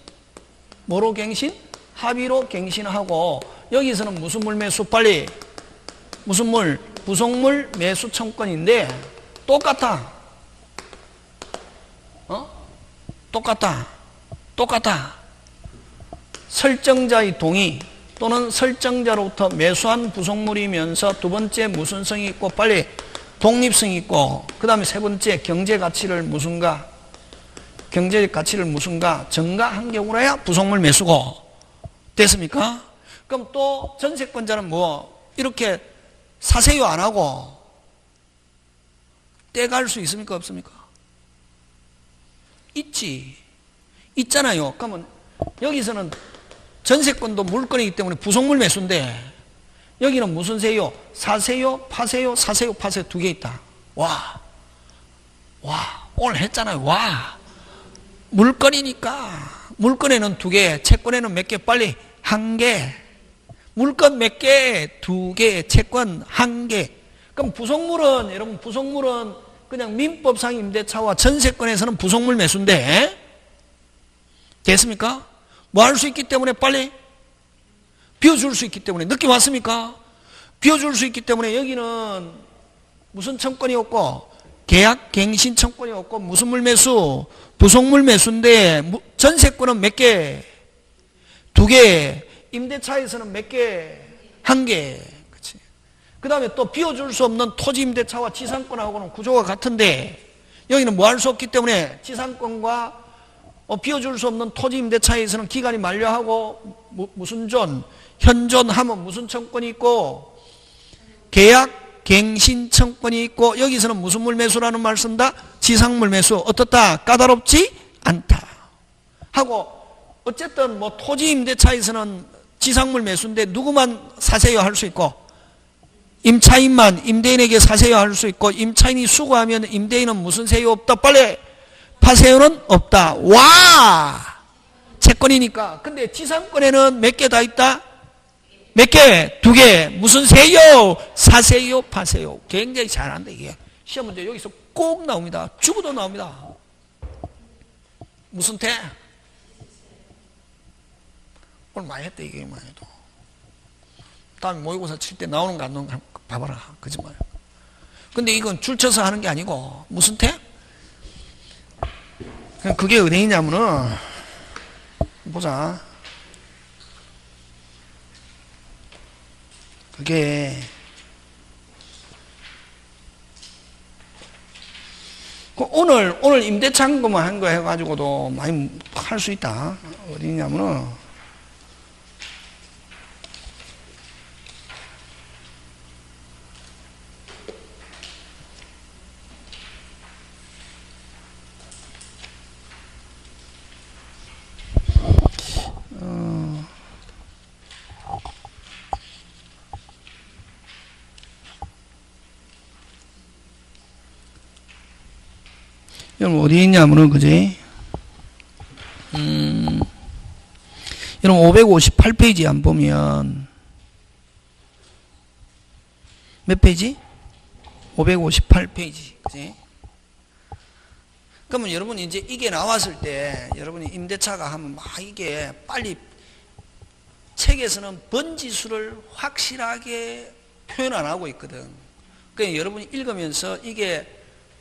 뭐로 갱신? 합의로 갱신하고, 여기서는 무슨 물 매수? 빨리. 무슨 물? 부속물 매수 청권인데, 똑같아. 똑같아. 설정자의 동의 또는 설정자로부터 매수한 부속물이면서 2번째 무슨 성이 있고, 빨리 독립성이 있고, 그 다음에 3번째 경제가치를 무슨가, 증가한 경우라야 부속물 매수고. 됐습니까? 그럼 또 전세권자는 뭐 이렇게 사세요 안 하고 떼갈 수 있습니까? 없습니까? 있잖아요. 그러면 여기서는 전세권도 물건이기 때문에 부속물 매수인데, 여기는 무슨 세요? 사세요, 파세요, 사세요, 파세요 2개 있다. 와, 오늘 했잖아요. 와, 물건이니까. 물건에는 2개, 채권에는 몇 개? 빨리 1개. 물건 몇 개? 2개, 채권 1개. 그럼 부속물은, 여러분, 부속물은 그냥 민법상 임대차와 전세권에서는 부속물 매수인데, 됐습니까? 뭐 할 수 있기 때문에 빨리 비워줄 수 있기 때문에. 느낌 왔습니까? 비워줄 수 있기 때문에 여기는 무슨 청권이 없고, 계약갱신 청권이 없고, 무슨 물 매수? 부속물 매수인데, 전세권은 몇 개? 2개. 임대차에서는 몇 개? 1개. 그치? 그 다음에 또 비워줄 수 없는 토지 임대차와 지상권하고는 구조가 같은데, 여기는 뭐 할 수 없기 때문에 지상권과 비워줄 수 없는 토지 임대차에서는 기간이 만료하고, 무슨 존? 현존하면 무슨 청권이 있고, 계약갱신 청권이 있고, 여기서는 무슨 물 매수라는 말 쓴다? 지상물 매수. 어떻다? 까다롭지 않다. 하고, 어쨌든 뭐 토지 임대차에서는 지상물 매수인데 누구만 사세요 할 수 있고, 임차인만 임대인에게 사세요 할 수 있고, 임차인이 수거하면 임대인은 무슨 세요 없다? 빨리 파세요는 없다. 와, 채권이니까. 근데 지상권에는 몇 개 다 있다? 몇 개? 2개. 무슨 세요? 사세요, 파세요. 굉장히 잘한다 이게. 시험 문제 여기서 꼭 나옵니다. 죽어도 나옵니다. 무슨 태? 오늘 많이 했다 이게 많이 해도. 다음에 모의고사 칠 때 나오는 거 안 나오는 거 봐봐라. 거짓말. 근데 이건 줄 쳐서 하는 게 아니고, 무슨 태? 그게 어디냐면은, 보자. 그게, 오늘 임대창고만 한 거 해가지고도 많이 할 수 있다. 어디냐면은, 여러분 어디에 있냐면은 그지? 여러분 558페이지 안 보면 몇 페이지? 558페이지 그지? 그러면 여러분이 이제 이게 나왔을 때 여러분이 임대차가 하면 막 이게 빨리 책에서는 번지수를 확실하게 표현 안 하고 있거든. 그러니까 여러분이 읽으면서 이게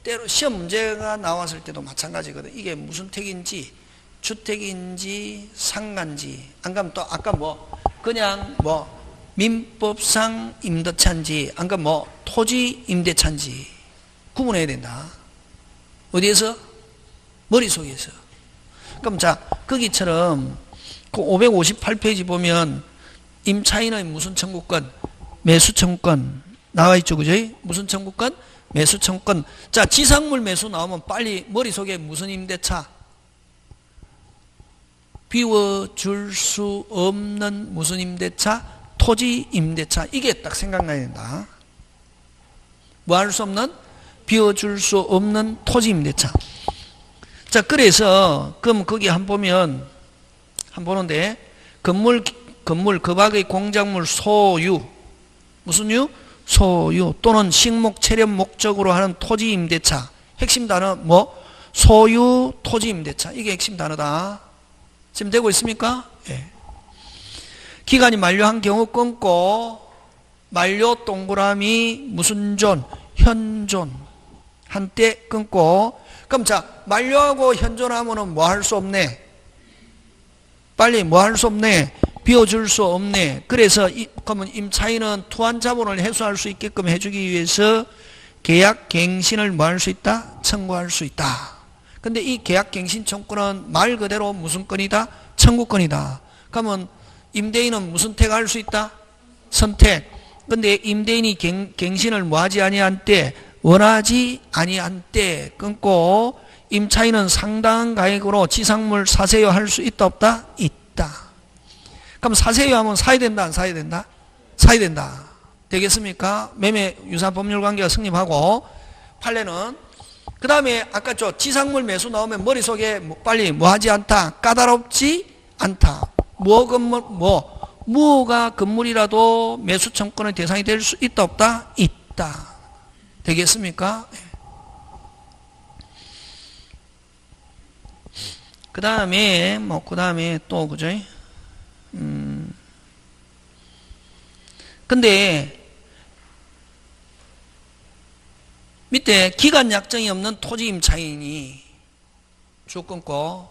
때로 시험 문제가 나왔을 때도 마찬가지거든. 이게 무슨 택인지 주택인지 상가인지 안 가면 또 아까 뭐 그냥 뭐 민법상 임대차인지 안 가면 뭐 토지 임대차인지 구분해야 된다. 어디에서? 머릿속에서. 그럼 자 거기처럼 그 558페이지 보면 임차인의 무슨 청구권? 매수 청구권 나와 있죠. 그죠? 무슨 청구권? 매수 청구권. 자 지상물 매수 나오면 빨리 머릿속에 무슨 임대차? 비워줄 수 없는 무슨 임대차? 토지 임대차. 이게 딱 생각나야 된다. 뭐 할 수 없는? 비워줄 수 없는 토지 임대차. 자 그래서 그럼 거기 한 보면 한 보는데 건물 그 밖의 공작물 소유 무슨 유? 소유 또는 식목 체력 목적으로 하는 토지 임대차. 핵심 단어 뭐? 소유 토지 임대차. 이게 핵심 단어다. 지금 되고 있습니까? 예. 기간이 만료한 경우 끊고 만료 동그라미 무슨 존? 현존 한때 끊고. 그럼 자 만료하고 현존하면은 뭐 할 수 없네? 빨리 뭐 할 수 없네? 비워줄 수 없네. 그래서 그러면 임차인은 투한 자본을 해소할 수 있게끔 해주기 위해서 계약 갱신을 뭐 할 수 있다? 청구할 수 있다. 근데 이 계약 갱신 청구는 말 그대로 무슨 건이다? 청구권이다. 그러면 임대인은 무슨 택할 수 있다? 선택. 근데 임대인이 갱신을 뭐 하지 아니한 때? 원하지 아니한 때 끊고 임차인은 상당한 가액으로 지상물 사세요 할 수 있다 없다? 있다. 그럼 사세요 하면 사야 된다 안 사야 된다? 사야 된다. 되겠습니까? 매매 유사 법률 관계가 성립하고 판례는 그 다음에 아까 저 지상물 매수 나오면 머릿속에 빨리 뭐 하지 않다? 까다롭지 않다. 뭐 건물 무엇가 건물이라도 매수 청구권의 대상이 될 수 있다 없다? 있다. 되겠습니까? 그 다음에 그 다음에 또 그죠? 근데 밑에 기간 약정이 없는 토지 임차인이 주권고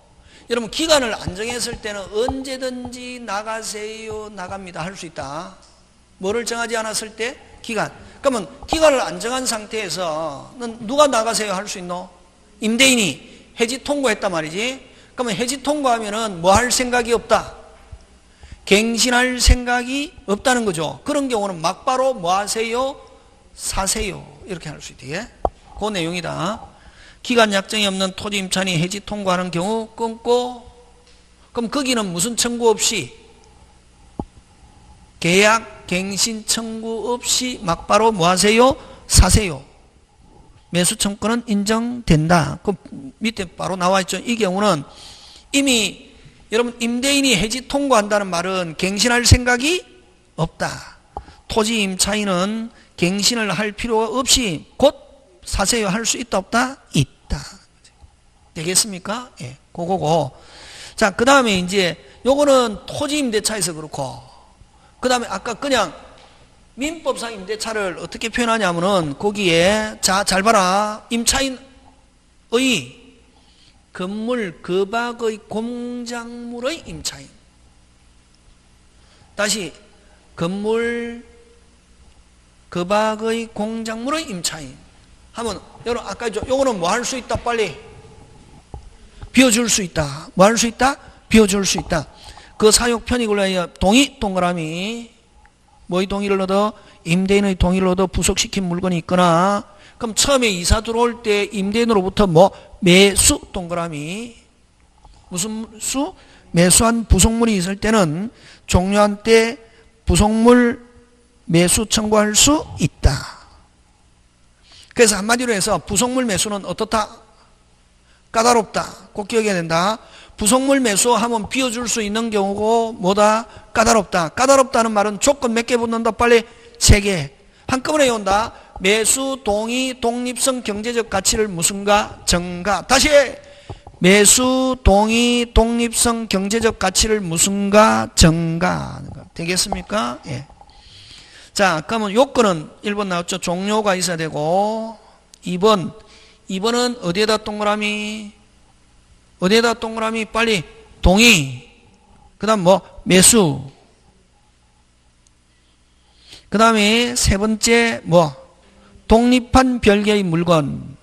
여러분 기간을 안 정했을 때는 언제든지 나가세요 나갑니다 할 수 있다. 뭐를 정하지 않았을 때? 기간. 그러면 기간을 안 정한 상태에서는 누가 나가세요 할 수 있노? 임대인이 해지 통고했단 말이지. 그러면 해지 통고하면은 뭐 할 생각이 없다? 갱신할 생각이 없다는 거죠. 그런 경우는 막바로 뭐 하세요? 사세요. 이렇게 할 수 있대. 그 내용이다. 기간 약정이 없는 토지 임차인이 해지 통고하는 경우 끊고 그럼 거기는 무슨 청구 없이 계약 갱신 청구 없이 막바로 뭐 하세요? 사세요. 매수 청구는 인정된다. 그 밑에 바로 나와 있죠. 이 경우는 이미 여러분 임대인이 해지 통고한다는 말은 갱신할 생각이 없다. 토지 임차인은 갱신을 할 필요가 없이 곧 사세요 할 수 있다 없다? 있다. 되겠습니까? 예, 그거고. 자, 그 다음에 이제 요거는 토지 임대차에서 그렇고 그 다음에 아까 그냥 민법상 임대차를 어떻게 표현하냐면은 거기에 자, 잘 봐라. 임차인의 건물 그 밖의 공작물의 임차인. 다시 건물 그 밖의 공작물의 임차인 하면 여러분 아까 요거는 뭐 할 수 있다 빨리 비워줄 수 있다. 뭐 할 수 있다? 비워줄 수 있다. 그 사육 편익을 위하여 동의 동그라미 뭐의 동의를 얻어? 임대인의 동의를 얻어 부속시킨 물건이 있거나 그럼 처음에 이사 들어올 때 임대인으로부터 뭐 매수 동그라미 무슨 수? 매수한 부속물이 있을 때는 종료한 때 부속물 매수 청구할 수 있다. 그래서 한마디로 해서 부속물 매수는 어떻다? 까다롭다. 꼭 기억해야 된다. 부속물 매수하면 비워줄 수 있는 경우고 뭐다? 까다롭다. 까다롭다는 말은 조건 몇 개 붙는다? 빨리 3개. 한꺼번에 온다. 매수, 동의, 독립성, 경제적 가치를 무슨가? 정가. 다시 매수, 동의, 독립성, 경제적 가치를 무슨가? 정가. 되겠습니까? 예. 자, 그러면 요건은 1번 나왔죠. 종료가 있어야 되고 2번은 어디에다 동그라미? 어디에다 동그라미? 빨리 동의. 그 다음 뭐? 매수. 그 다음에 세 번째 뭐? 독립한 별개의 물건.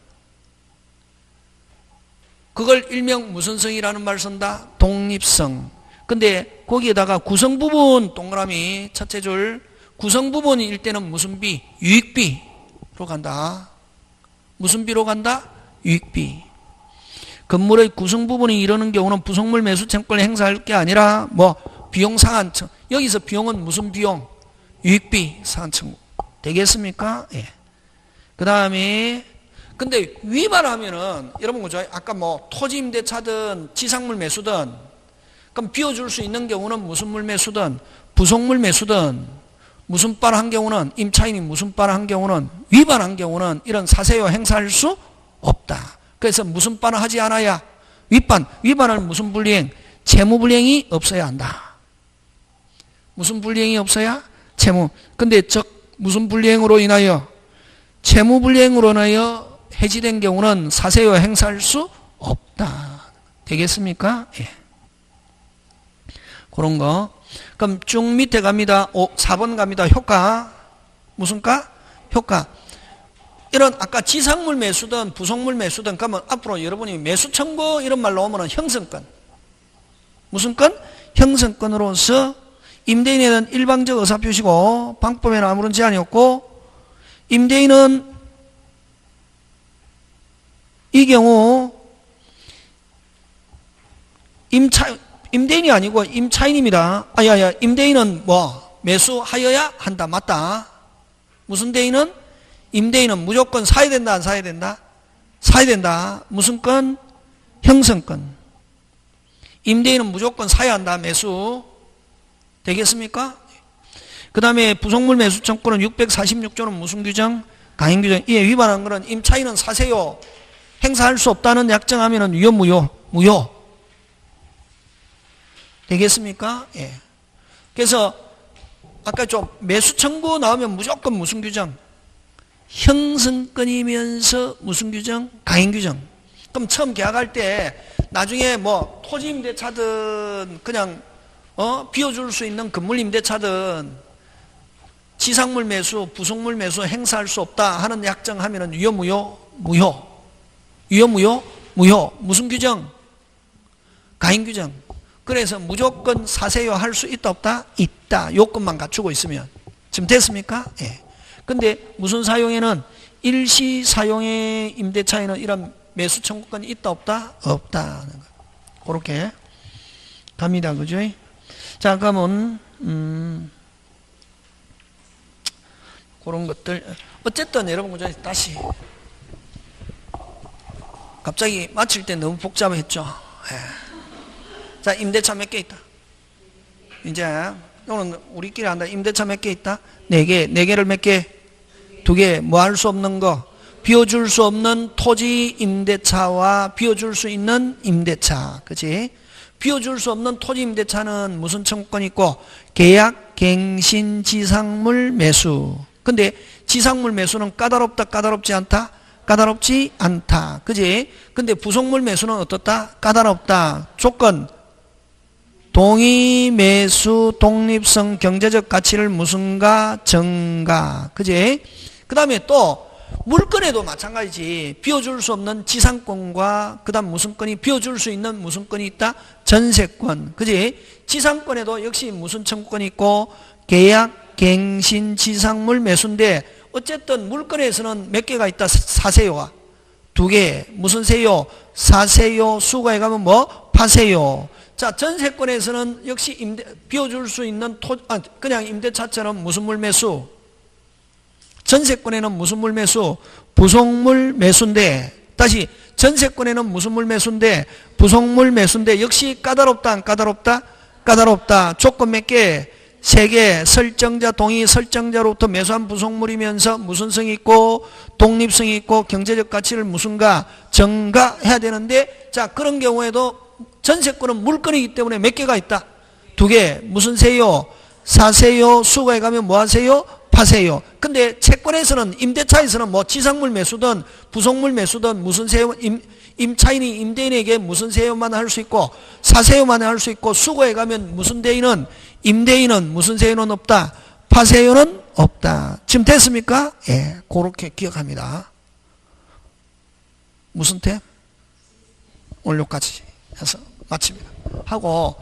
그걸 일명 무슨 성이라는 말 쓴다? 독립성. 근데 거기에다가 구성부분 동그라미 첫째 줄 구성부분일 때는 무슨 비? 유익비로 간다. 무슨 비로 간다? 유익비. 건물의 구성부분이 이러는 경우는 부속물 매수 채권을 행사할 게 아니라 뭐 비용 상한청. 여기서 비용은 무슨 비용? 유익비 상한청. 되겠습니까? 예. 그 다음에 근데 위반하면은 여러분 그죠? 아까 뭐 토지 임대차든 지상물 매수든 그럼 비워줄 수 있는 경우는 무슨 물 매수든 부속물 매수든 무슨 바를 한 경우는 임차인이 무슨 바를 한 경우는 위반한 경우는 이런 사세요 행사할 수 없다. 그래서 무슨 바를 하지 않아야 위반을 무슨 불이행? 채무불이행이 없어야 한다. 무슨 불이행이 없어야? 채무. 근데 무슨 불이행으로 인하여? 채무불이행으로 인하여 해지된 경우는 사세요 행사할 수 없다. 되겠습니까? 예. 그런 거. 그럼 쭉 밑에 갑니다. 4번 갑니다. 효과. 무슨 가? 효과. 이런 아까 지상물 매수든 부속물 매수든 그러면 앞으로 여러분이 매수 청구 이런 말 나오면 형성권. 무슨 건? 형성권으로서 임대인에는 일방적 의사표시고 방법에는 아무런 제한이 없고 임대인은 이 경우 임대인이 아니고 임차인입니다. 임대인은 뭐 매수하여야 한다. 맞다. 무슨 대인은? 임대인은 무조건 사야 된다. 안 사야 된다? 사야 된다. 무슨 건? 형성권. 임대인은 무조건 사야 한다. 매수. 되겠습니까? 그 다음에 부속물 매수 청구는 646조는 무슨 규정? 강행 규정. 이에 위반한 거는 임차인은 사세요 행사할 수 없다는 약정하면은 유효 무효 되겠습니까? 예. 그래서 아까 좀 매수 청구 나오면 무조건 무슨 규정? 형성권이면서 무슨 규정? 강행 규정. 그럼 처음 계약할 때 나중에 뭐 토지 임대차든 그냥 비워줄 수 있는 건물 임대차든 지상물 매수, 부속물 매수 행사할 수 없다 하는 약정하면은 유효 무효. 유효 무효. 무슨 규정? 강행 규정. 그래서 무조건 사세요 할 수 있다 없다? 있다. 요건만 갖추고 있으면. 지금 됐습니까? 예. 근데 무슨 사용에는 일시 사용의 임대차에는 이런 매수 청구권이 있다 없다? 없다. 그렇게 갑니다. 그죠? 자, 그러면 그런 것들 어쨌든 여러분 그죠? 다시 갑자기 마칠 때 너무 복잡했죠. 예. 자, 임대차 몇 개 있다? 이제 오늘 우리끼리 한다. 임대차 몇 개 있다? 4개. 4개를 몇 개? 2개. 뭐 할 수 없는 거? 비워줄 수 없는 토지 임대차와 비워줄 수 있는 임대차. 그치? 비워줄 수 없는 토지 임대차는 무슨 청구권이 있고? 계약, 갱신, 지상물 매수. 근데 지상물 매수는 까다롭다, 까다롭지 않다? 까다롭지 않다. 그지? 근데 부속물 매수는 어떻다? 까다롭다. 조건. 동의, 매수, 독립성, 경제적 가치를 무슨가? 정가. 그지? 그 다음에 또 물건에도 마찬가지지. 비워줄 수 없는 지상권과 그 다음 무슨 건이 비워줄 수 있는 무슨 건이 있다? 전세권. 그지? 지상권에도 역시 무슨 청구권이 있고 계약, 갱신, 지상물 매수인데 어쨌든 물건에서는 몇 개가 있다? 사세요가 2개. 무슨 세요? 사세요. 수가에 가면 뭐? 파세요. 자, 전세권에서는 역시 비워줄 수 있는 그냥 임대차처럼 무슨 물 매수? 전세권에는 무슨 물 매수? 부속물 매수인데 다시 전세권에는 무슨 물 매수인데? 부속물 매수인데 역시 까다롭다 안 까다롭다? 까다롭다. 조건 몇 개? 3개. 설정자 동의, 설정자로부터 매수한 부속물이면서 무슨 성이 있고 독립성이 있고 경제적 가치를 무슨가 증가해야 되는데, 자 그런 경우에도 전세권은 물건이기 때문에 몇 개가 있다? 2개. 무슨 세요? 사세요. 수거해 가면 뭐 하세요? 파세요. 근데 채권에서는, 임대차에서는 뭐 지상물 매수든 부속물 매수든 무슨 세요? 임차인이 임대인에게 무슨 세요만 할 수 있고 사세요만 할 수 있고, 수거해 가면 무슨 대인은, 임대인은 무슨 세요는 없다? 파세요는 없다. 지금 됐습니까? 예, 그렇게 기억합니다. 무슨 태? 원료까지 해서 마칩니다. 하고